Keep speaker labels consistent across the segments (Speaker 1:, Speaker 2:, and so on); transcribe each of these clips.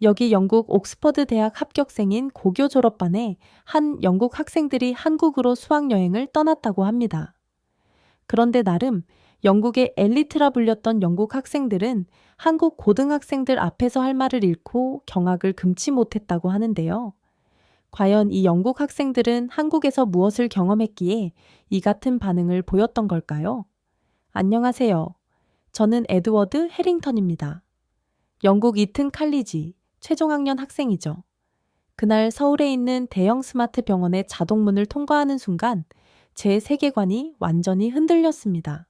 Speaker 1: 여기 영국 옥스퍼드 대학 합격생인 고교 졸업반에 한 영국 학생들이 한국으로 수학여행을 떠났다고 합니다. 그런데 나름 영국의 엘리트라 불렸던 영국 학생들은 한국 고등학생들 앞에서 할 말을 잃고 경악을 금치 못했다고 하는데요. 과연 이 영국 학생들은 한국에서 무엇을 경험했기에 이 같은 반응을 보였던 걸까요? 안녕하세요. 저는 에드워드 해링턴입니다. 영국 이튼 칼리지 최종학년 학생이죠. 그날 서울에 있는 대형 스마트 병원의 자동문을 통과하는 순간 제 세계관이 완전히 흔들렸습니다.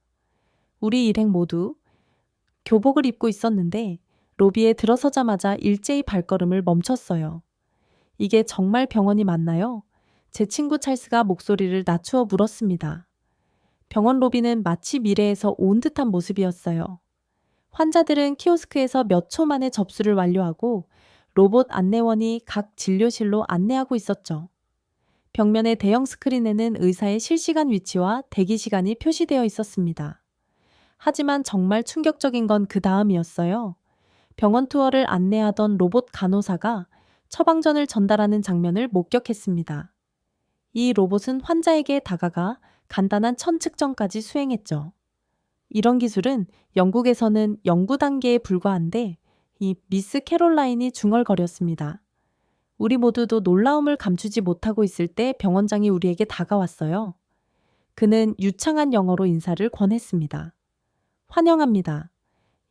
Speaker 1: 우리 일행 모두 교복을 입고 있었는데 로비에 들어서자마자 일제히 발걸음을 멈췄어요. 이게 정말 병원이 맞나요? 제 친구 찰스가 목소리를 낮추어 물었습니다. 병원 로비는 마치 미래에서 온 듯한 모습이었어요. 환자들은 키오스크에서 몇 초 만에 접수를 완료하고 로봇 안내원이 각 진료실로 안내하고 있었죠. 벽면의 대형 스크린에는 의사의 실시간 위치와 대기 시간이 표시되어 있었습니다. 하지만 정말 충격적인 건 그 다음이었어요. 병원 투어를 안내하던 로봇 간호사가 처방전을 전달하는 장면을 목격했습니다. 이 로봇은 환자에게 다가가 간단한 천측정까지 수행했죠. 이런 기술은 영국에서는 연구 단계에 불과한데 이 미스 캐롤라인이 중얼거렸습니다. 우리 모두도 놀라움을 감추지 못하고 있을 때 병원장이 우리에게 다가왔어요. 그는 유창한 영어로 인사를 권했습니다. 환영합니다.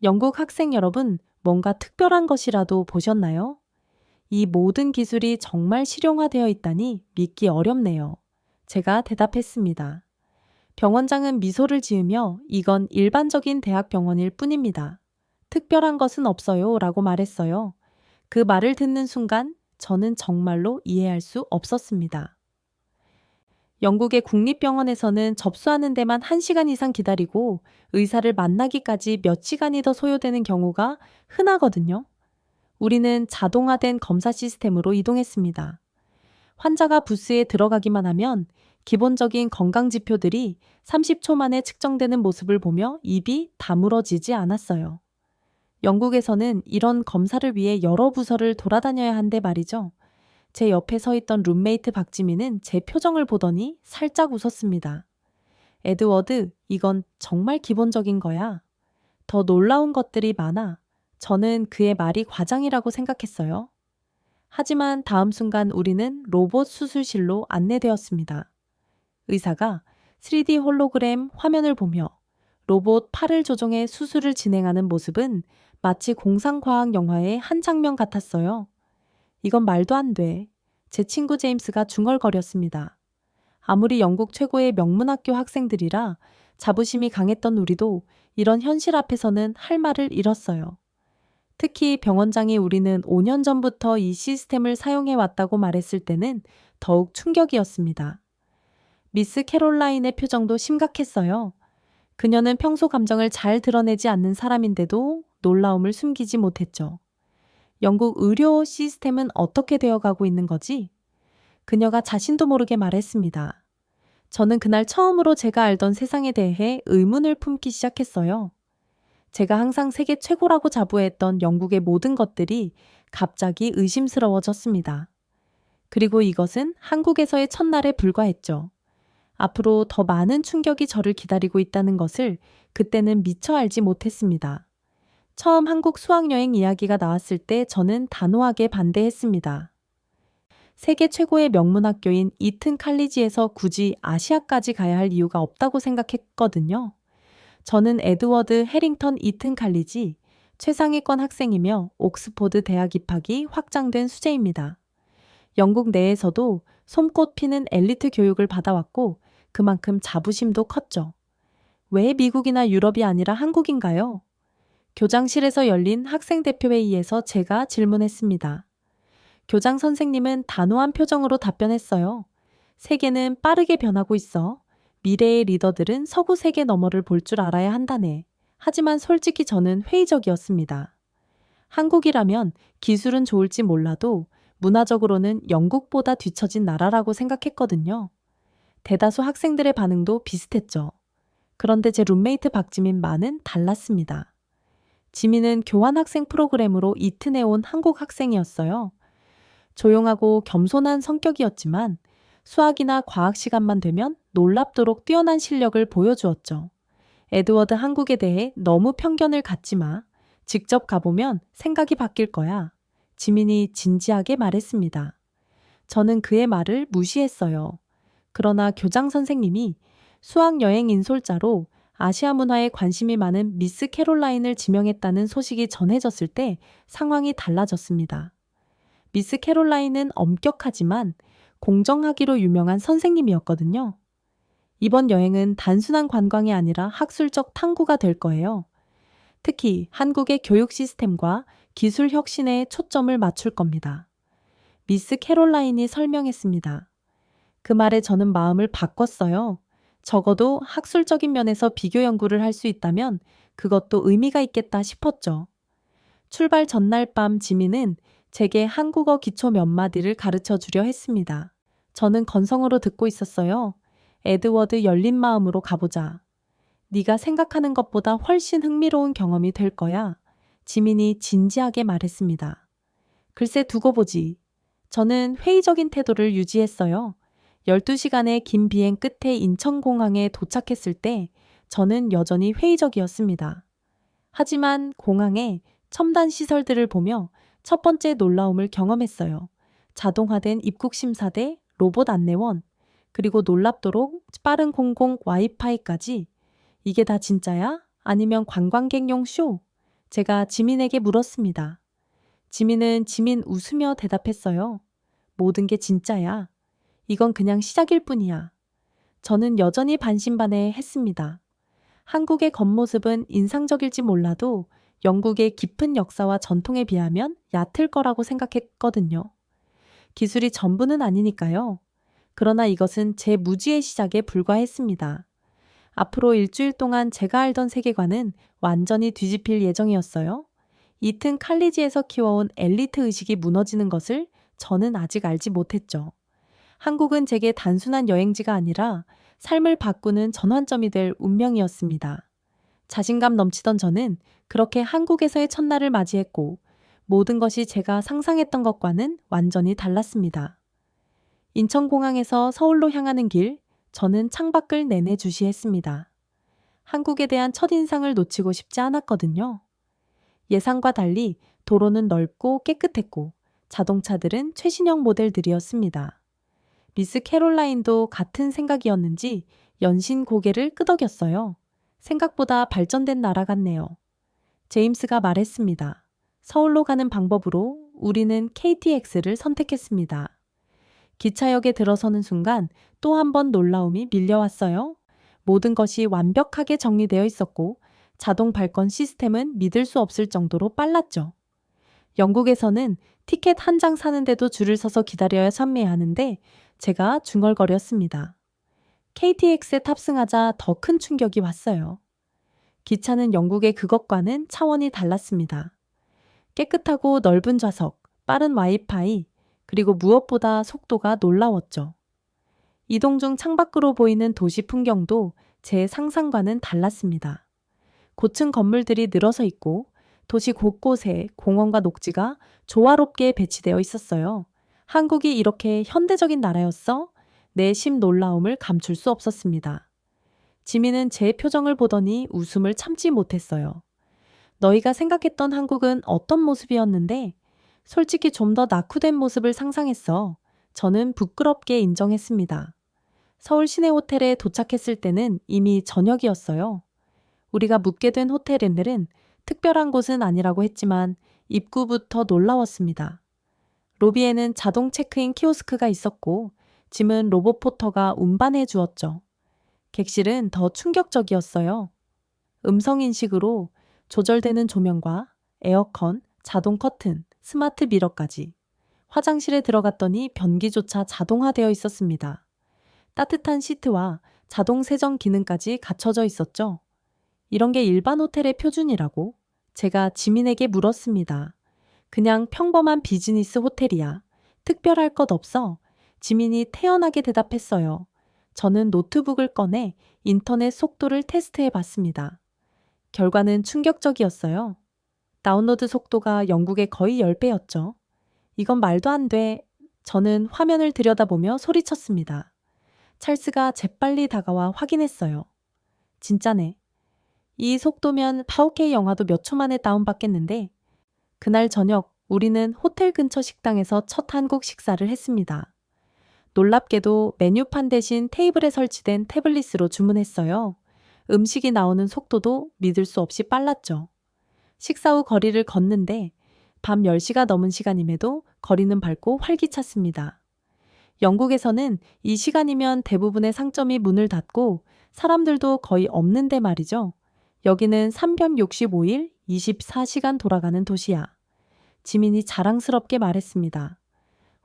Speaker 1: 영국 학생 여러분, 뭔가 특별한 것이라도 보셨나요? 이 모든 기술이 정말 실용화되어 있다니 믿기 어렵네요. 제가 대답했습니다. 병원장은 미소를 지으며 이건 일반적인 대학 병원일 뿐입니다. 특별한 것은 없어요 라고 말했어요. 그 말을 듣는 순간 저는 정말로 이해할 수 없었습니다. 영국의 국립병원에서는 접수하는 데만 1시간 이상 기다리고 의사를 만나기까지 몇 시간이 더 소요되는 경우가 흔하거든요. 우리는 자동화된 검사 시스템으로 이동했습니다. 환자가 부스에 들어가기만 하면 기본적인 건강 지표들이 30초 만에 측정되는 모습을 보며 입이 다물어지지 않았어요. 영국에서는 이런 검사를 위해 여러 부서를 돌아다녀야 한데 말이죠. 제 옆에 서 있던 룸메이트 박지민은 제 표정을 보더니 살짝 웃었습니다. 에드워드, 이건 정말 기본적인 거야. 더 놀라운 것들이 많아. 저는 그의 말이 과장이라고 생각했어요. 하지만 다음 순간 우리는 로봇 수술실로 안내되었습니다. 의사가 3D 홀로그램 화면을 보며 로봇 팔을 조종해 수술을 진행하는 모습은 마치 공상과학 영화의 한 장면 같았어요. 이건 말도 안 돼. 제 친구 제임스가 중얼거렸습니다. 아무리 영국 최고의 명문학교 학생들이라 자부심이 강했던 우리도 이런 현실 앞에서는 할 말을 잃었어요. 특히 병원장이 우리는 5년 전부터 이 시스템을 사용해 왔다고 말했을 때는 더욱 충격이었습니다. 미스 캐롤라인의 표정도 심각했어요. 그녀는 평소 감정을 잘 드러내지 않는 사람인데도 놀라움을 숨기지 못했죠. 영국 의료 시스템은 어떻게 되어가고 있는 거지? 그녀가 자신도 모르게 말했습니다. 저는 그날 처음으로 제가 알던 세상에 대해 의문을 품기 시작했어요. 제가 항상 세계 최고라고 자부했던 영국의 모든 것들이 갑자기 의심스러워졌습니다. 그리고 이것은 한국에서의 첫날에 불과했죠. 앞으로 더 많은 충격이 저를 기다리고 있다는 것을 그때는 미처 알지 못했습니다. 처음 한국 수학여행 이야기가 나왔을 때 저는 단호하게 반대했습니다. 세계 최고의 명문학교인 이튼 칼리지에서 굳이 아시아까지 가야 할 이유가 없다고 생각했거든요. 저는 에드워드 해링턴 이튼 칼리지 최상위권 학생이며 옥스포드 대학 입학이 확장된 수재입니다. 영국 내에서도 손꼽히는 엘리트 교육을 받아왔고 그만큼 자부심도 컸죠. 왜 미국이나 유럽이 아니라 한국인가요? 교장실에서 열린 학생대표회의에서 제가 질문했습니다. 교장 선생님은 단호한 표정으로 답변했어요. 세계는 빠르게 변하고 있어. 미래의 리더들은 서구 세계 너머를 볼 줄 알아야 한다네. 하지만 솔직히 저는 회의적이었습니다. 한국이라면 기술은 좋을지 몰라도 문화적으로는 영국보다 뒤처진 나라라고 생각했거든요. 대다수 학생들의 반응도 비슷했죠. 그런데 제 룸메이트 박지민 말은 달랐습니다. 지민은 교환학생 프로그램으로 이튼에 온 한국 학생이었어요. 조용하고 겸손한 성격이었지만 수학이나 과학 시간만 되면 놀랍도록 뛰어난 실력을 보여주었죠. 에드워드 한국에 대해 너무 편견을 갖지 마. 직접 가보면 생각이 바뀔 거야. 지민이 진지하게 말했습니다. 저는 그의 말을 무시했어요. 그러나 교장 선생님이 수학 여행 인솔자로 아시아 문화에 관심이 많은 미스 캐롤라인을 지명했다는 소식이 전해졌을 때 상황이 달라졌습니다. 미스 캐롤라인은 엄격하지만 공정하기로 유명한 선생님이었거든요. 이번 여행은 단순한 관광이 아니라 학술적 탐구가 될 거예요. 특히 한국의 교육 시스템과 기술 혁신에 초점을 맞출 겁니다. 미스 캐롤라인이 설명했습니다. 그 말에 저는 마음을 바꿨어요. 적어도 학술적인 면에서 비교 연구를 할 수 있다면 그것도 의미가 있겠다 싶었죠. 출발 전날 밤 지민은 제게 한국어 기초 몇 마디를 가르쳐 주려 했습니다. 저는 건성으로 듣고 있었어요. 에드워드 열린 마음으로 가보자. 네가 생각하는 것보다 훨씬 흥미로운 경험이 될 거야. 지민이 진지하게 말했습니다. 글쎄 두고 보지. 저는 회의적인 태도를 유지했어요. 12시간의 긴 비행 끝에 인천공항에 도착했을 때 저는 여전히 회의적이었습니다. 하지만 공항에 첨단 시설들을 보며 첫 번째 놀라움을 경험했어요. 자동화된 입국 심사대, 로봇 안내원, 그리고 놀랍도록 빠른 공공 와이파이까지. 이게 다 진짜야? 아니면 관광객용 쇼? 제가 지민에게 물었습니다. 지민은 웃으며 대답했어요. 모든 게 진짜야. 이건 그냥 시작일 뿐이야. 저는 여전히 반신반의했습니다. 한국의 겉모습은 인상적일지 몰라도 영국의 깊은 역사와 전통에 비하면 얕을 거라고 생각했거든요. 기술이 전부는 아니니까요. 그러나 이것은 제 무지의 시작에 불과했습니다. 앞으로 일주일 동안 제가 알던 세계관은 완전히 뒤집힐 예정이었어요. 이튼 칼리지에서 키워온 엘리트 의식이 무너지는 것을 저는 아직 알지 못했죠. 한국은 제게 단순한 여행지가 아니라 삶을 바꾸는 전환점이 될 운명이었습니다. 자신감 넘치던 저는 그렇게 한국에서의 첫날을 맞이했고 모든 것이 제가 상상했던 것과는 완전히 달랐습니다. 인천공항에서 서울로 향하는 길, 저는 창밖을 내내 주시했습니다. 한국에 대한 첫인상을 놓치고 싶지 않았거든요. 예상과 달리 도로는 넓고 깨끗했고 자동차들은 최신형 모델들이었습니다. 미스 캐롤라인도 같은 생각이었는지 연신 고개를 끄덕였어요. 생각보다 발전된 나라 같네요. 제임스가 말했습니다. 서울로 가는 방법으로 우리는 KTX를 선택했습니다. 기차역에 들어서는 순간 또 한 번 놀라움이 밀려왔어요. 모든 것이 완벽하게 정리되어 있었고 자동 발권 시스템은 믿을 수 없을 정도로 빨랐죠. 영국에서는 티켓 한 장 사는데도 줄을 서서 기다려야 판매하는데 제가 중얼거렸습니다. KTX에 탑승하자 더 큰 충격이 왔어요. 기차는 영국의 그것과는 차원이 달랐습니다. 깨끗하고 넓은 좌석, 빠른 와이파이, 그리고 무엇보다 속도가 놀라웠죠. 이동 중 창밖으로 보이는 도시 풍경도 제 상상과는 달랐습니다. 고층 건물들이 늘어서 있고 도시 곳곳에 공원과 녹지가 조화롭게 배치되어 있었어요. 한국이 이렇게 현대적인 나라였어? 내 심 놀라움을 감출 수 없었습니다. 지민은 제 표정을 보더니 웃음을 참지 못했어요. 너희가 생각했던 한국은 어떤 모습이었는데? 솔직히 좀 더 낙후된 모습을 상상했어. 저는 부끄럽게 인정했습니다. 서울 시내 호텔에 도착했을 때는 이미 저녁이었어요. 우리가 묵게 된 호텔들은 특별한 곳은 아니라고 했지만 입구부터 놀라웠습니다. 로비에는 자동 체크인 키오스크가 있었고 짐은 로봇 포터가 운반해 주었죠. 객실은 더 충격적이었어요. 음성인식으로 조절되는 조명과 에어컨, 자동 커튼, 스마트 미러까지. 화장실에 들어갔더니 변기조차 자동화되어 있었습니다. 따뜻한 시트와 자동 세정 기능까지 갖춰져 있었죠. 이런 게 일반 호텔의 표준이라고? 제가 지민에게 물었습니다. 그냥 평범한 비즈니스 호텔이야. 특별할 것 없어. 지민이 태연하게 대답했어요. 저는 노트북을 꺼내 인터넷 속도를 테스트해 봤습니다. 결과는 충격적이었어요. 다운로드 속도가 영국의 거의 10배였죠. 이건 말도 안 돼. 저는 화면을 들여다보며 소리쳤습니다. 찰스가 재빨리 다가와 확인했어요. 진짜네. 이 속도면 4K 영화도 몇 초 만에 다운받겠는데 그날 저녁 우리는 호텔 근처 식당에서 첫 한국 식사를 했습니다. 놀랍게도 메뉴판 대신 테이블에 설치된 태블릿으로 주문했어요. 음식이 나오는 속도도 믿을 수 없이 빨랐죠. 식사 후 거리를 걷는데 밤 10시가 넘은 시간임에도 거리는 밝고 활기찼습니다. 영국에서는 이 시간이면 대부분의 상점이 문을 닫고 사람들도 거의 없는데 말이죠. 여기는 365일 24시간 돌아가는 도시야. 지민이 자랑스럽게 말했습니다.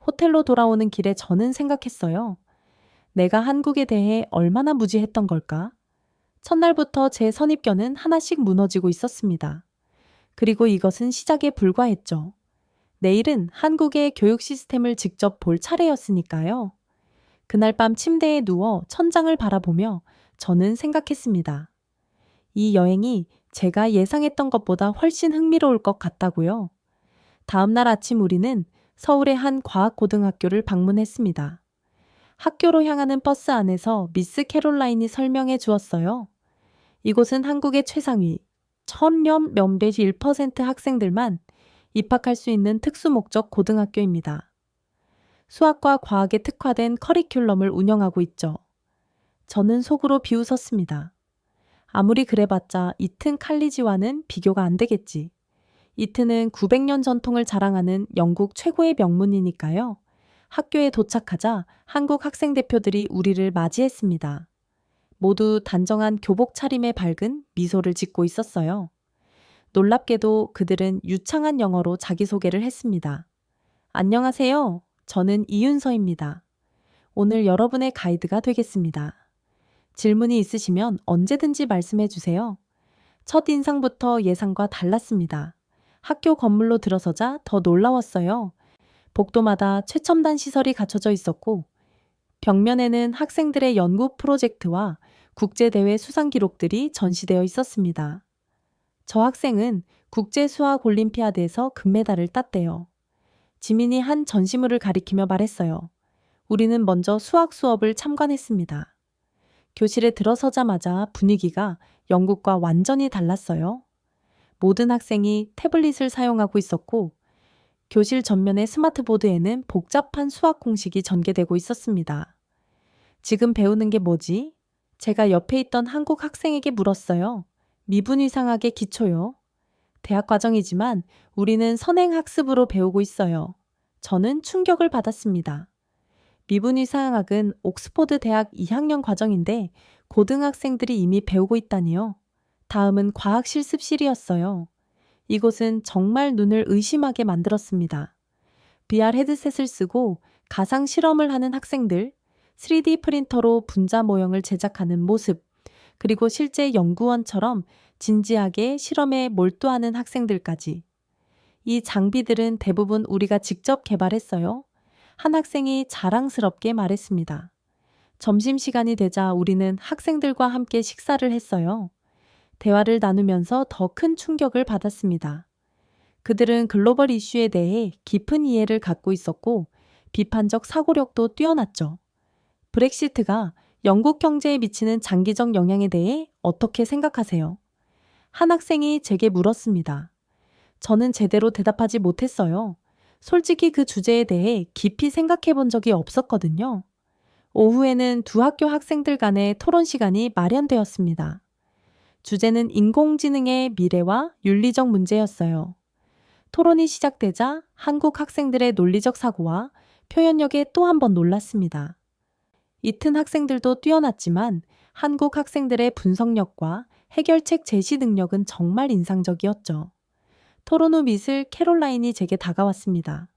Speaker 1: 호텔로 돌아오는 길에 저는 생각했어요. 내가 한국에 대해 얼마나 무지했던 걸까? 첫날부터 제 선입견은 하나씩 무너지고 있었습니다. 그리고 이것은 시작에 불과했죠. 내일은 한국의 교육 시스템을 직접 볼 차례였으니까요. 그날 밤 침대에 누워 천장을 바라보며 저는 생각했습니다. 이 여행이 제가 예상했던 것보다 훨씬 흥미로울 것 같다고요. 다음 날 아침 우리는 서울의 한 과학고등학교를 방문했습니다. 학교로 향하는 버스 안에서 미스 캐롤라인이 설명해 주었어요. 이곳은 한국의 최상위 1000몇 1% 학생들만 입학할 수 있는 특수목적 고등학교입니다. 수학과 과학에 특화된 커리큘럼을 운영하고 있죠. 저는 속으로 비웃었습니다. 아무리 그래봤자 이튼 칼리지와는 비교가 안 되겠지. 이튼은 900년 전통을 자랑하는 영국 최고의 명문이니까요. 학교에 도착하자 한국 학생 대표들이 우리를 맞이했습니다. 모두 단정한 교복 차림에 밝은 미소를 짓고 있었어요. 놀랍게도 그들은 유창한 영어로 자기소개를 했습니다. 안녕하세요. 저는 이윤서입니다. 오늘 여러분의 가이드가 되겠습니다. 질문이 있으시면 언제든지 말씀해 주세요. 첫 인상부터 예상과 달랐습니다. 학교 건물로 들어서자 더 놀라웠어요. 복도마다 최첨단 시설이 갖춰져 있었고 벽면에는 학생들의 연구 프로젝트와 국제대회 수상 기록들이 전시되어 있었습니다. 저 학생은 국제수학올림피아드에서 금메달을 땄대요. 지민이 한 전시물을 가리키며 말했어요. 우리는 먼저 수학 수업을 참관했습니다. 교실에 들어서자마자 분위기가 영국과 완전히 달랐어요. 모든 학생이 태블릿을 사용하고 있었고 교실 전면의 스마트보드에는 복잡한 수학 공식이 전개되고 있었습니다. 지금 배우는 게 뭐지? 제가 옆에 있던 한국 학생에게 물었어요. 미분이상학의 기초요. 대학 과정이지만 우리는 선행학습으로 배우고 있어요. 저는 충격을 받았습니다. 미분이상학은 옥스포드 대학 2학년 과정인데 고등학생들이 이미 배우고 있다니요. 다음은 과학 실습실이었어요. 이곳은 정말 눈을 의심하게 만들었습니다. VR 헤드셋을 쓰고 가상 실험을 하는 학생들, 3D 프린터로 분자 모형을 제작하는 모습, 그리고 실제 연구원처럼 진지하게 실험에 몰두하는 학생들까지. 이 장비들은 대부분 우리가 직접 개발했어요. 한 학생이 자랑스럽게 말했습니다. 점심시간이 되자 우리는 학생들과 함께 식사를 했어요. 대화를 나누면서 더 큰 충격을 받았습니다. 그들은 글로벌 이슈에 대해 깊은 이해를 갖고 있었고 비판적 사고력도 뛰어났죠. 브렉시트가 영국 경제에 미치는 장기적 영향에 대해 어떻게 생각하세요? 한 학생이 제게 물었습니다. 저는 제대로 대답하지 못했어요. 솔직히 그 주제에 대해 깊이 생각해 본 적이 없었거든요. 오후에는 두 학교 학생들 간의 토론 시간이 마련되었습니다. 주제는 인공지능의 미래와 윤리적 문제였어요. 토론이 시작되자 한국 학생들의 논리적 사고와 표현력에 또 한 번 놀랐습니다. 이튼 학생들도 뛰어났지만 한국 학생들의 분석력과 해결책 제시 능력은 정말 인상적이었죠. 토론 후 미술 캐롤라인이 제게 다가왔습니다.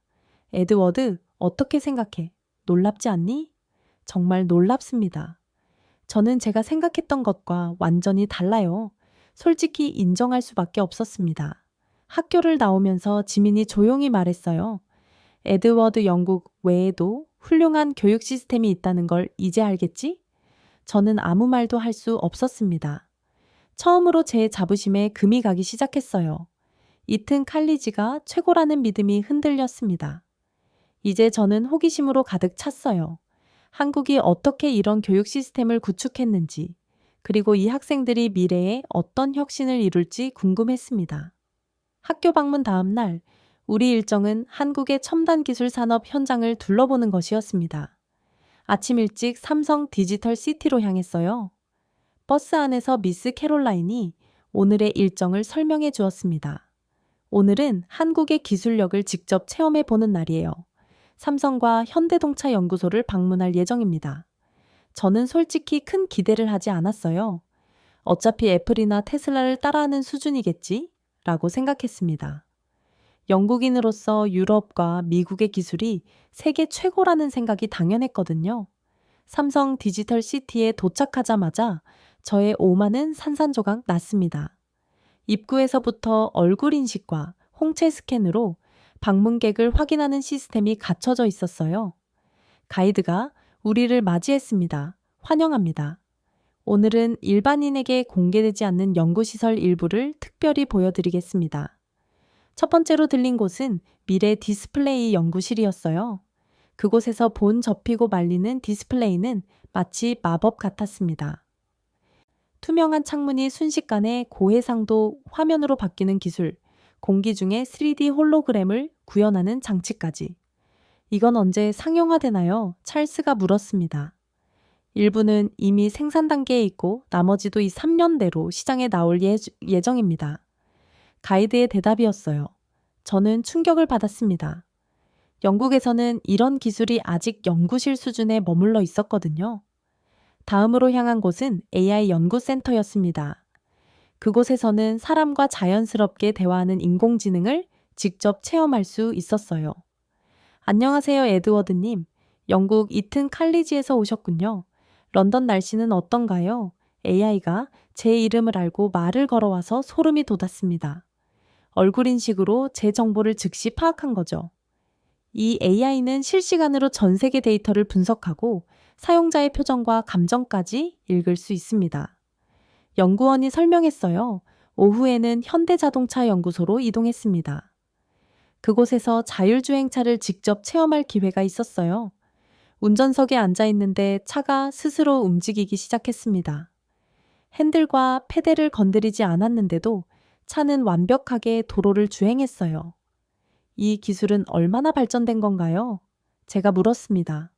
Speaker 1: 에드워드, 어떻게 생각해? 놀랍지 않니? 정말 놀랍습니다. 저는 제가 생각했던 것과 완전히 달라요. 솔직히 인정할 수밖에 없었습니다. 학교를 나오면서 지민이 조용히 말했어요. 에드워드 영국 외에도 훌륭한 교육 시스템이 있다는 걸 이제 알겠지? 저는 아무 말도 할 수 없었습니다. 처음으로 제 자부심에 금이 가기 시작했어요. 이튼 칼리지가 최고라는 믿음이 흔들렸습니다. 이제 저는 호기심으로 가득 찼어요. 한국이 어떻게 이런 교육 시스템을 구축했는지, 그리고 이 학생들이 미래에 어떤 혁신을 이룰지 궁금했습니다. 학교 방문 다음 날, 우리 일정은 한국의 첨단 기술 산업 현장을 둘러보는 것이었습니다. 아침 일찍 삼성 디지털 시티로 향했어요. 버스 안에서 미스 캐롤라인이 오늘의 일정을 설명해 주었습니다. 오늘은 한국의 기술력을 직접 체험해 보는 날이에요. 삼성과 현대동차 연구소를 방문할 예정입니다. 저는 솔직히 큰 기대를 하지 않았어요. 어차피 애플이나 테슬라를 따라하는 수준이겠지? 라고 생각했습니다. 영국인으로서 유럽과 미국의 기술이 세계 최고라는 생각이 당연했거든요. 삼성 디지털 시티에 도착하자마자 저의 오만은 산산조각 났습니다. 입구에서부터 얼굴 인식과 홍채 스캔으로 방문객을 확인하는 시스템이 갖춰져 있었어요. 가이드가 우리를 맞이했습니다. 환영합니다. 오늘은 일반인에게 공개되지 않는 연구시설 일부를 특별히 보여드리겠습니다. 첫 번째로 들린 곳은 미래 디스플레이 연구실이었어요. 그곳에서 본 접히고 말리는 디스플레이는 마치 마법 같았습니다. 투명한 창문이 순식간에 고해상도 화면으로 바뀌는 기술, 공기 중에 3D 홀로그램을 구현하는 장치까지. 이건 언제 상용화되나요? 찰스가 물었습니다. 일부는 이미 생산 단계에 있고 나머지도 이 3년 내로 시장에 나올 예정입니다. 가이드의 대답이었어요. 저는 충격을 받았습니다. 영국에서는 이런 기술이 아직 연구실 수준에 머물러 있었거든요. 다음으로 향한 곳은 AI 연구센터였습니다. 그곳에서는 사람과 자연스럽게 대화하는 인공지능을 직접 체험할 수 있었어요. 안녕하세요, 에드워드님. 영국 이튼 칼리지에서 오셨군요. 런던 날씨는 어떤가요? AI가 제 이름을 알고 말을 걸어와서 소름이 돋았습니다. 얼굴 인식으로 제 정보를 즉시 파악한 거죠. 이 AI는 실시간으로 전 세계 데이터를 분석하고 사용자의 표정과 감정까지 읽을 수 있습니다. 연구원이 설명했어요. 오후에는 현대자동차 연구소로 이동했습니다. 그곳에서 자율주행차를 직접 체험할 기회가 있었어요. 운전석에 앉아 있는데 차가 스스로 움직이기 시작했습니다. 핸들과 페달을 건드리지 않았는데도 차는 완벽하게 도로를 주행했어요. 이 기술은 얼마나 발전된 건가요? 제가 물었습니다.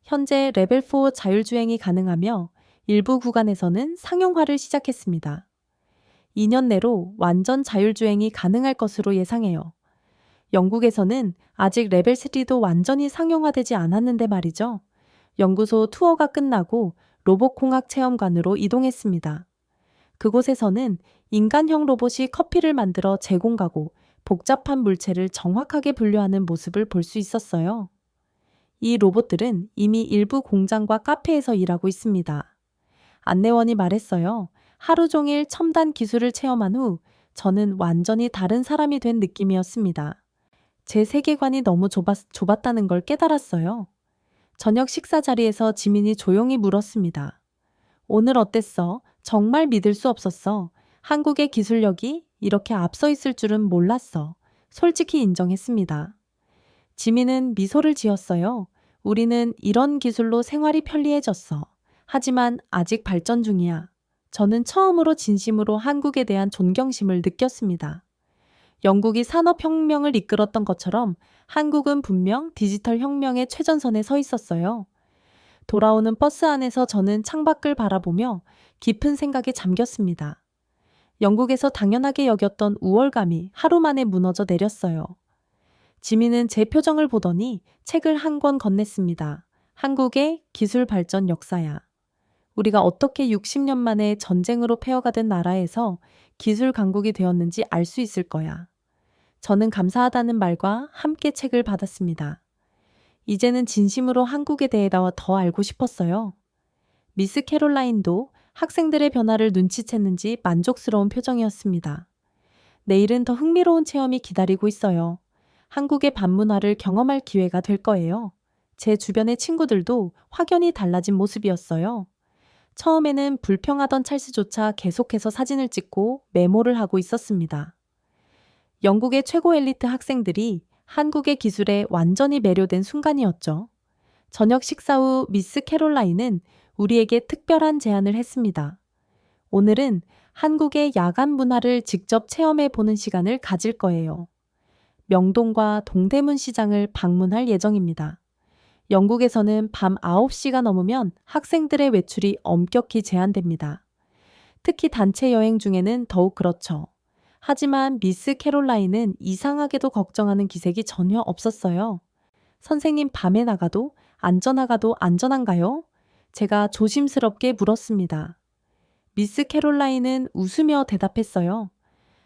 Speaker 1: 현재 레벨 4 자율주행이 가능하며 일부 구간에서는 상용화를 시작했습니다. 2년 내로 완전 자율주행이 가능할 것으로 예상해요. 영국에서는 아직 레벨 3도 완전히 상용화되지 않았는데 말이죠. 연구소 투어가 끝나고 로봇공학 체험관으로 이동했습니다. 그곳에서는 인간형 로봇이 커피를 만들어 제공하고 복잡한 물체를 정확하게 분류하는 모습을 볼 수 있었어요. 이 로봇들은 이미 일부 공장과 카페에서 일하고 있습니다. 안내원이 말했어요. 하루 종일 첨단 기술을 체험한 후 저는 완전히 다른 사람이 된 느낌이었습니다. 제 세계관이 너무 좁았다는 걸 깨달았어요. 저녁 식사 자리에서 지민이 조용히 물었습니다. 오늘 어땠어? 정말 믿을 수 없었어. 한국의 기술력이 이렇게 앞서 있을 줄은 몰랐어. 솔직히 인정했습니다. 지민은 미소를 지었어요. 우리는 이런 기술로 생활이 편리해졌어. 하지만 아직 발전 중이야. 저는 처음으로 진심으로 한국에 대한 존경심을 느꼈습니다. 영국이 산업혁명을 이끌었던 것처럼 한국은 분명 디지털 혁명의 최전선에 서 있었어요. 돌아오는 버스 안에서 저는 창밖을 바라보며 깊은 생각에 잠겼습니다. 영국에서 당연하게 여겼던 우월감이 하루 만에 무너져 내렸어요. 지민은 제 표정을 보더니 책을 한 권 건넸습니다. 한국의 기술 발전 역사야. 우리가 어떻게 60년 만에 전쟁으로 폐허가 된 나라에서 기술 강국이 되었는지 알 수 있을 거야. 저는 감사하다는 말과 함께 책을 받았습니다. 이제는 진심으로 한국에 대해 더 알고 싶었어요. 미스 캐롤라인도 학생들의 변화를 눈치챘는지 만족스러운 표정이었습니다. 내일은 더 흥미로운 체험이 기다리고 있어요. 한국의 반문화를 경험할 기회가 될 거예요. 제 주변의 친구들도 확연히 달라진 모습이었어요. 처음에는 불평하던 찰스조차 계속해서 사진을 찍고 메모를 하고 있었습니다. 영국의 최고 엘리트 학생들이 한국의 기술에 완전히 매료된 순간이었죠. 저녁 식사 후 미스 캐롤라인은 우리에게 특별한 제안을 했습니다. 오늘은 한국의 야간 문화를 직접 체험해 보는 시간을 가질 거예요. 명동과 동대문 시장을 방문할 예정입니다. 영국에서는 밤 9시가 넘으면 학생들의 외출이 엄격히 제한됩니다. 특히 단체 여행 중에는 더욱 그렇죠. 하지만 미스 캐롤라인은 이상하게도 걱정하는 기색이 전혀 없었어요. 선생님, 밤에 나가도 안전한가요? 제가 조심스럽게 물었습니다. 미스 캐롤라인은 웃으며 대답했어요.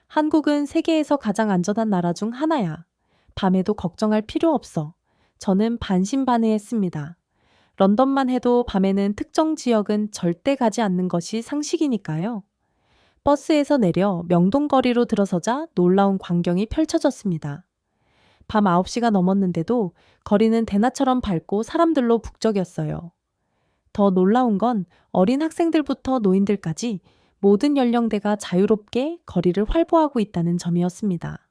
Speaker 1: 한국은 세계에서 가장 안전한 나라 중 하나야. 밤에도 걱정할 필요 없어. 저는 반신반의했습니다. 런던만 해도 밤에는 특정 지역은 절대 가지 않는 것이 상식이니까요. 버스에서 내려 명동거리로 들어서자 놀라운 광경이 펼쳐졌습니다. 밤 9시가 넘었는데도 거리는 대낮처럼 밝고 사람들로 북적였어요. 더 놀라운 건 어린 학생들부터 노인들까지 모든 연령대가 자유롭게 거리를 활보하고 있다는 점이었습니다.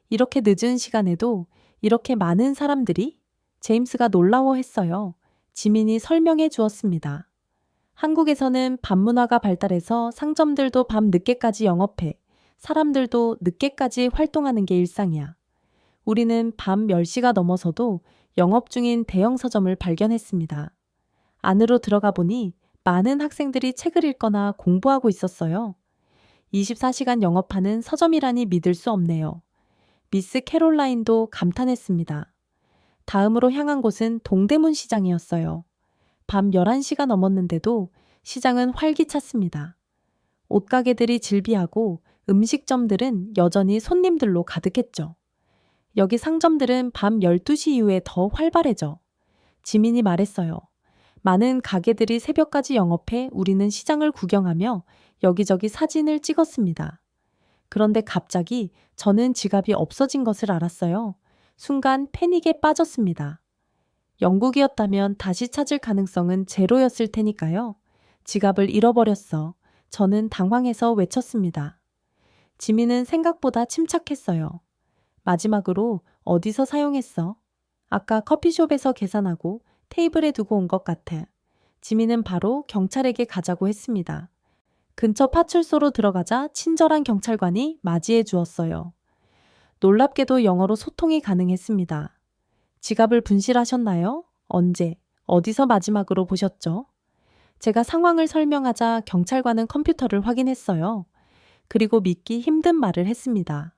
Speaker 1: 이렇게 늦은 시간에도 이렇게 많은 사람들이? 제임스가 놀라워했어요. 지민이 설명해 주었습니다. 한국에서는 밤문화가 발달해서 상점들도 밤 늦게까지 영업해 사람들도 늦게까지 활동하는 게 일상이야. 우리는 밤 10시가 넘어서도 영업 중인 대형 서점을 발견했습니다. 안으로 들어가 보니 많은 학생들이 책을 읽거나 공부하고 있었어요. 24시간 영업하는 서점이라니 믿을 수 없네요. 미스 캐롤라인도 감탄했습니다. 다음으로 향한 곳은 동대문 시장이었어요. 밤 11시가 넘었는데도 시장은 활기찼습니다. 옷가게들이 즐비하고 음식점들은 여전히 손님들로 가득했죠. 여기 상점들은 밤 12시 이후에 더 활발해져. 지민이 말했어요. 많은 가게들이 새벽까지 영업해 우리는 시장을 구경하며 여기저기 사진을 찍었습니다. 그런데 갑자기 저는 지갑이 없어진 것을 알았어요. 순간 패닉에 빠졌습니다. 영국이었다면 다시 찾을 가능성은 제로였을 테니까요. 지갑을 잃어버렸어. 저는 당황해서 외쳤습니다. 지민은 생각보다 침착했어요. 마지막으로 어디서 사용했어? 아까 커피숍에서 계산하고 테이블에 두고 온 것 같아. 지민은 바로 경찰에게 가자고 했습니다. 근처 파출소로 들어가자 친절한 경찰관이 맞이해 주었어요. 놀랍게도 영어로 소통이 가능했습니다. 지갑을 분실하셨나요? 언제? 어디서 마지막으로 보셨죠? 제가 상황을 설명하자 경찰관은 컴퓨터를 확인했어요. 그리고 믿기 힘든 말을 했습니다.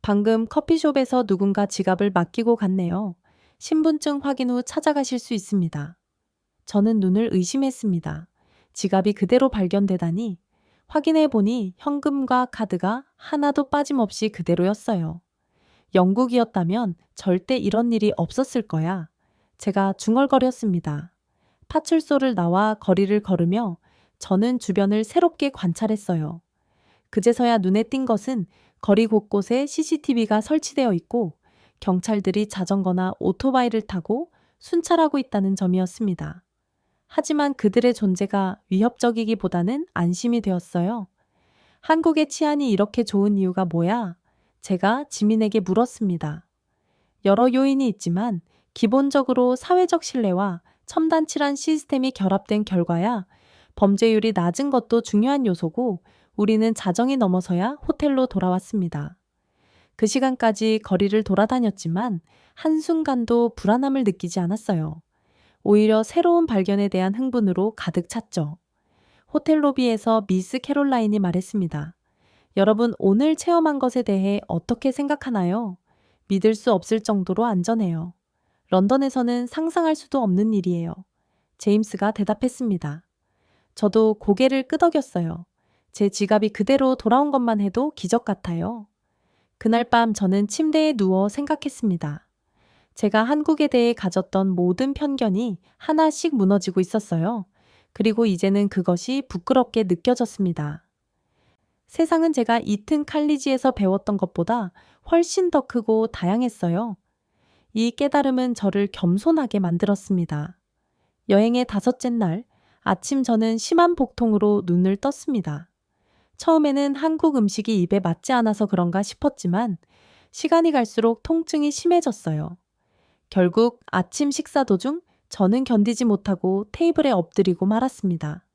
Speaker 1: 방금 커피숍에서 누군가 지갑을 맡기고 갔네요. 신분증 확인 후 찾아가실 수 있습니다. 저는 눈을 의심했습니다. 지갑이 그대로 발견되다니 확인해 보니 현금과 카드가 하나도 빠짐없이 그대로였어요. 영국이었다면 절대 이런 일이 없었을 거야. 제가 중얼거렸습니다. 파출소를 나와 거리를 걸으며 저는 주변을 새롭게 관찰했어요. 그제서야 눈에 띈 것은 거리 곳곳에 CCTV가 설치되어 있고 경찰들이 자전거나 오토바이를 타고 순찰하고 있다는 점이었습니다. 하지만 그들의 존재가 위협적이기보다는 안심이 되었어요. 한국의 치안이 이렇게 좋은 이유가 뭐야? 제가 지민에게 물었습니다. 여러 요인이 있지만 기본적으로 사회적 신뢰와 첨단 치안 시스템이 결합된 결과야. 범죄율이 낮은 것도 중요한 요소고 우리는 자정이 넘어서야 호텔로 돌아왔습니다. 그 시간까지 거리를 돌아다녔지만 한순간도 불안함을 느끼지 않았어요. 오히려 새로운 발견에 대한 흥분으로 가득 찼죠. 호텔 로비에서 미스 캐롤라인이 말했습니다. 여러분, 오늘 체험한 것에 대해 어떻게 생각하나요? 믿을 수 없을 정도로 안전해요. 런던에서는 상상할 수도 없는 일이에요. 제임스가 대답했습니다. 저도 고개를 끄덕였어요. 제 지갑이 그대로 돌아온 것만 해도 기적 같아요. 그날 밤 저는 침대에 누워 생각했습니다. 제가 한국에 대해 가졌던 모든 편견이 하나씩 무너지고 있었어요. 그리고 이제는 그것이 부끄럽게 느껴졌습니다. 세상은 제가 이튼 칼리지에서 배웠던 것보다 훨씬 더 크고 다양했어요. 이 깨달음은 저를 겸손하게 만들었습니다. 여행의 5째 날, 아침 저는 심한 복통으로 눈을 떴습니다. 처음에는 한국 음식이 입에 맞지 않아서 그런가 싶었지만 시간이 갈수록 통증이 심해졌어요. 결국 아침 식사 도중 저는 견디지 못하고 테이블에 엎드리고 말았습니다.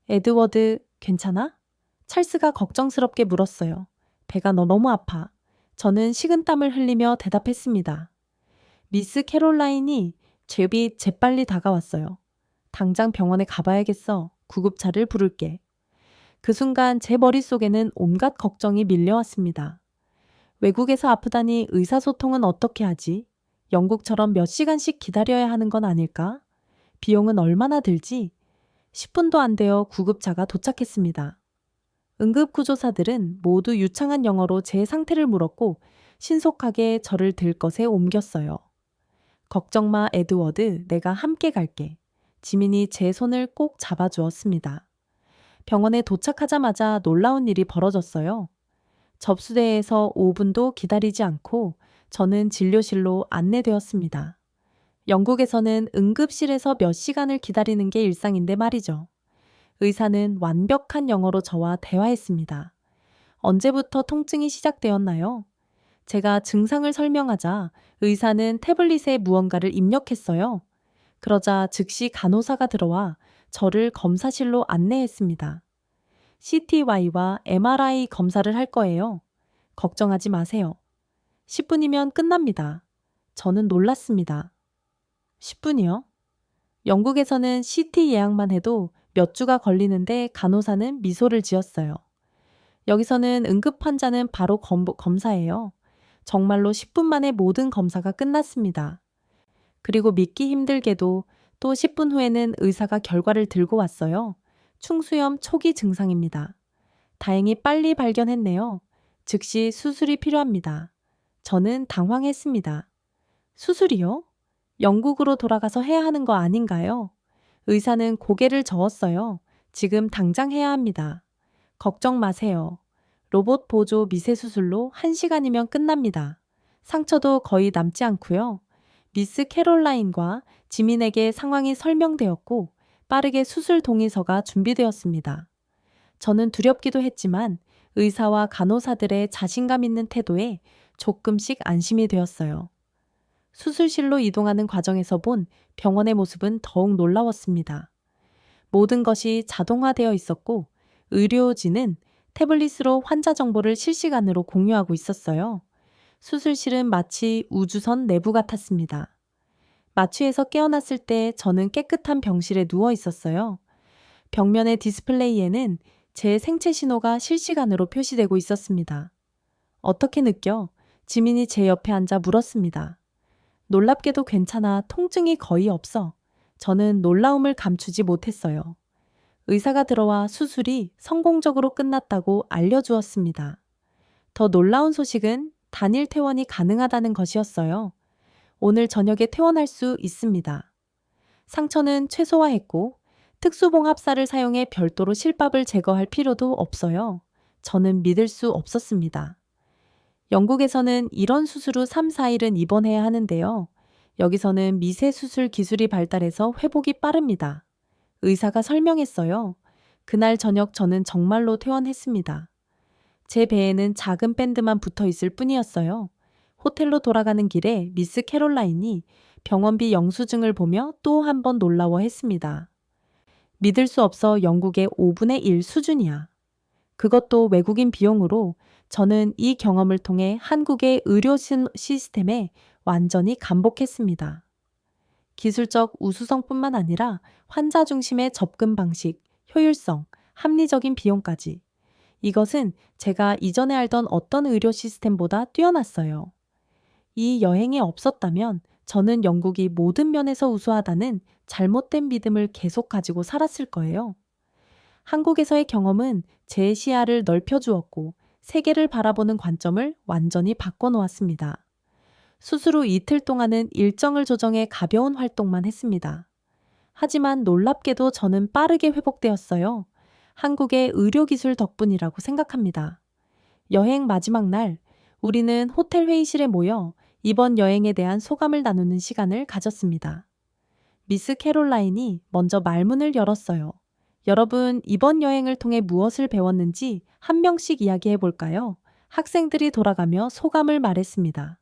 Speaker 1: 에드워드, 괜찮아? 찰스가 걱정스럽게 물었어요. 배가 너무 아파. 저는 식은땀을 흘리며 대답했습니다. 미스 캐롤라인이 제비 재빨리 다가왔어요. 당장 병원에 가봐야겠어. 구급차를 부를게. 그 순간 제 머릿속에는 온갖 걱정이 밀려왔습니다. 외국에서 아프다니 의사소통은 어떻게 하지? 영국처럼 몇 시간씩 기다려야 하는 건 아닐까? 비용은 얼마나 들지? 10분도 안 되어 구급차가 도착했습니다. 응급구조사들은 모두 유창한 영어로 제 상태를 물었고 신속하게 저를 들 것에 옮겼어요. 걱정 마, 에드워드. 내가 함께 갈게. 지민이 제 손을 꼭 잡아주었습니다. 병원에 도착하자마자 놀라운 일이 벌어졌어요. 접수대에서 5분도 기다리지 않고 저는 진료실로 안내되었습니다. 영국에서는 응급실에서 몇 시간을 기다리는 게 일상인데 말이죠. 의사는 완벽한 영어로 저와 대화했습니다. 언제부터 통증이 시작되었나요? 제가 증상을 설명하자 의사는 태블릿에 무언가를 입력했어요. 그러자 즉시 간호사가 들어와 저를 검사실로 안내했습니다. CTY와 MRI 검사를 할 거예요. 걱정하지 마세요. 10분이면 끝납니다. 저는 놀랐습니다. 10분이요? 영국에서는 CT 예약만 해도 몇 주가 걸리는데 간호사는 미소를 지었어요. 여기서는 응급 환자는 바로 검사예요. 정말로 10분 만에 모든 검사가 끝났습니다. 그리고 믿기 힘들게도 또 10분 후에는 의사가 결과를 들고 왔어요. 충수염 초기 증상입니다. 다행히 빨리 발견했네요. 즉시 수술이 필요합니다. 저는 당황했습니다. 수술이요? 영국으로 돌아가서 해야 하는 거 아닌가요? 의사는 고개를 저었어요. 지금 당장 해야 합니다. 걱정 마세요. 로봇 보조 미세 수술로 1시간이면 끝납니다. 상처도 거의 남지 않고요. 미스 캐롤라인과 지민에게 상황이 설명되었고 빠르게 수술 동의서가 준비되었습니다. 저는 두렵기도 했지만 의사와 간호사들의 자신감 있는 태도에 조금씩 안심이 되었어요. 수술실로 이동하는 과정에서 본 병원의 모습은 더욱 놀라웠습니다. 모든 것이 자동화되어 있었고 의료진은 태블릿으로 환자 정보를 실시간으로 공유하고 있었어요. 수술실은 마치 우주선 내부 같았습니다. 마취에서 깨어났을 때 저는 깨끗한 병실에 누워 있었어요. 벽면의 디스플레이에는 제 생체 신호가 실시간으로 표시되고 있었습니다. 어떻게 느껴? 지민이 제 옆에 앉아 물었습니다. 놀랍게도 괜찮아. 통증이 거의 없어. 저는 놀라움을 감추지 못했어요. 의사가 들어와 수술이 성공적으로 끝났다고 알려주었습니다. 더 놀라운 소식은 단일 퇴원이 가능하다는 것이었어요. 오늘 저녁에 퇴원할 수 있습니다. 상처는 최소화했고 특수봉합사를 사용해 별도로 실밥을 제거할 필요도 없어요. 저는 믿을 수 없었습니다. 영국에서는 이런 수술 후 3, 4일은 입원해야 하는데요. 여기서는 미세 수술 기술이 발달해서 회복이 빠릅니다. 의사가 설명했어요. 그날 저녁 저는 정말로 퇴원했습니다. 제 배에는 작은 밴드만 붙어 있을 뿐이었어요. 호텔로 돌아가는 길에 미스 캐롤라인이 병원비 영수증을 보며 또 한 번 놀라워했습니다. 믿을 수 없어 영국의 5분의 1 수준이야. 그것도 외국인 비용으로. 저는 이 경험을 통해 한국의 의료 시스템에 완전히 감복했습니다. 기술적 우수성뿐만 아니라 환자 중심의 접근 방식, 효율성, 합리적인 비용까지. 이것은 제가 이전에 알던 어떤 의료 시스템보다 뛰어났어요. 이 여행이 없었다면 저는 영국이 모든 면에서 우수하다는 잘못된 믿음을 계속 가지고 살았을 거예요. 한국에서의 경험은 제 시야를 넓혀주었고 세계를 바라보는 관점을 완전히 바꿔놓았습니다. 수술 후 이틀 동안은 일정을 조정해 가벼운 활동만 했습니다. 하지만 놀랍게도 저는 빠르게 회복되었어요. 한국의 의료기술 덕분이라고 생각합니다. 여행 마지막 날, 우리는 호텔 회의실에 모여 이번 여행에 대한 소감을 나누는 시간을 가졌습니다. 미스 캐롤라인이 먼저 말문을 열었어요. 여러분, 이번 여행을 통해 무엇을 배웠는지 한 명씩 이야기해 볼까요? 학생들이 돌아가며 소감을 말했습니다.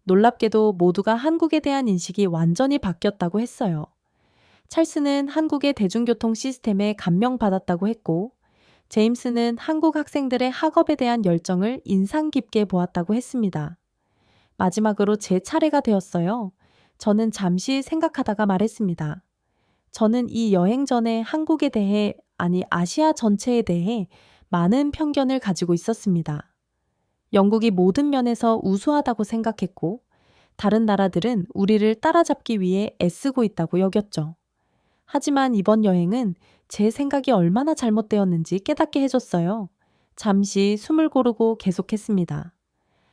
Speaker 1: 놀랍게도 모두가 한국에 대한 인식이 완전히 바뀌었다고 했어요. 찰스는 한국의 대중교통 시스템에 감명받았다고 했고, 제임스는 한국 학생들의 학업에 대한 열정을 인상 깊게 보았다고 했습니다. 마지막으로 제 차례가 되었어요. 저는 잠시 생각하다가 말했습니다. 저는 이 여행 전에 한국에 대해, 아니 아시아 전체에 대해 많은 편견을 가지고 있었습니다. 영국이 모든 면에서 우수하다고 생각했고, 다른 나라들은 우리를 따라잡기 위해 애쓰고 있다고 여겼죠. 하지만 이번 여행은 제 생각이 얼마나 잘못되었는지 깨닫게 해줬어요. 잠시 숨을 고르고 계속했습니다.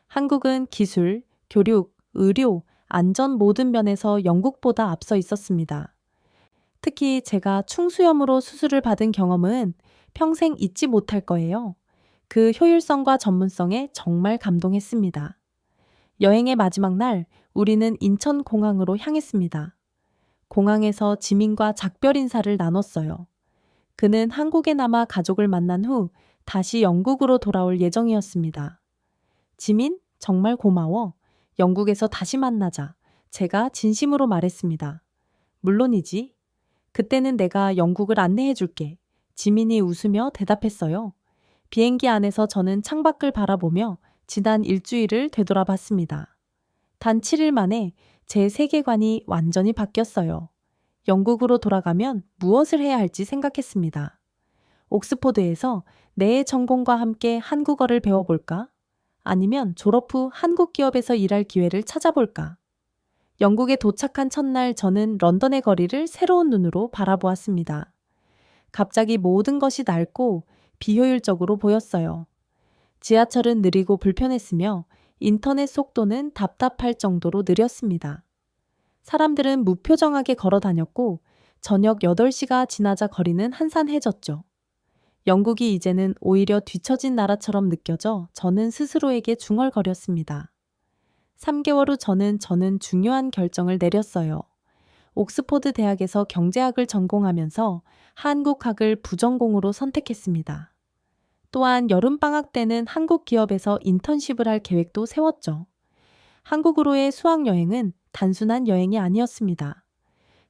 Speaker 1: 한국은 기술, 교육, 의료, 안전 모든 면에서 영국보다 앞서 있었습니다. 특히 제가 충수염으로 수술을 받은 경험은 평생 잊지 못할 거예요. 그 효율성과 전문성에 정말 감동했습니다. 여행의 마지막 날, 우리는 인천공항으로 향했습니다. 공항에서 지민과 작별 인사를 나눴어요. 그는 한국에 남아 가족을 만난 후 다시 영국으로 돌아올 예정이었습니다. 지민, 정말 고마워. 영국에서 다시 만나자. 제가 진심으로 말했습니다. 물론이지. 그때는 내가 영국을 안내해 줄게. 지민이 웃으며 대답했어요. 비행기 안에서 저는 창밖을 바라보며 지난 일주일을 되돌아봤습니다. 단 7일 만에 제 세계관이 완전히 바뀌었어요. 영국으로 돌아가면 무엇을 해야 할지 생각했습니다. 옥스포드에서 내 전공과 함께 한국어를 배워볼까? 아니면 졸업 후 한국 기업에서 일할 기회를 찾아볼까? 영국에 도착한 첫날 저는 런던의 거리를 새로운 눈으로 바라보았습니다. 갑자기 모든 것이 낡고 비효율적으로 보였어요. 지하철은 느리고 불편했으며 인터넷 속도는 답답할 정도로 느렸습니다. 사람들은 무표정하게 걸어 다녔고 저녁 8시가 지나자 거리는 한산해졌죠. 영국이 이제는 오히려 뒤처진 나라처럼 느껴져 저는 스스로에게 중얼거렸습니다. 3개월 후 저는 중요한 결정을 내렸어요. 옥스포드 대학에서 경제학을 전공하면서 한국학을 부전공으로 선택했습니다. 또한 여름방학 때는 한국 기업에서 인턴십을 할 계획도 세웠죠. 한국으로의 수학여행은 단순한 여행이 아니었습니다.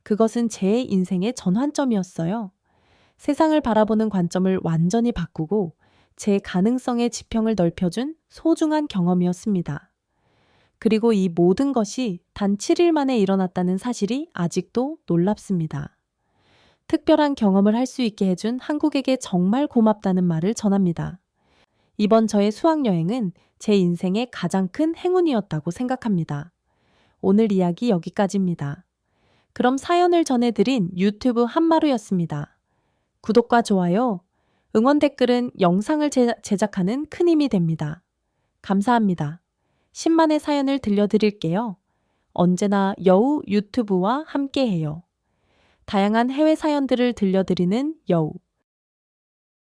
Speaker 1: 그것은 제 인생의 전환점이었어요. 세상을 바라보는 관점을 완전히 바꾸고 제 가능성의 지평을 넓혀준 소중한 경험이었습니다. 그리고 이 모든 것이 단 7일 만에 일어났다는 사실이 아직도 놀랍습니다. 특별한 경험을 할 수 있게 해준 한국에게 정말 고맙다는 말을 전합니다. 이번 저의 수학여행은 제 인생의 가장 큰 행운이었다고 생각합니다. 오늘 이야기 여기까지입니다. 그럼 사연을 전해드린 유튜브 한마루였습니다. 구독과 좋아요, 응원 댓글은 영상을 제작하는 큰 힘이 됩니다. 감사합니다. 10만의 사연을 들려드릴게요. 언제나 여우 유튜브와 함께해요. 다양한 해외 사연들을 들려드리는 여우.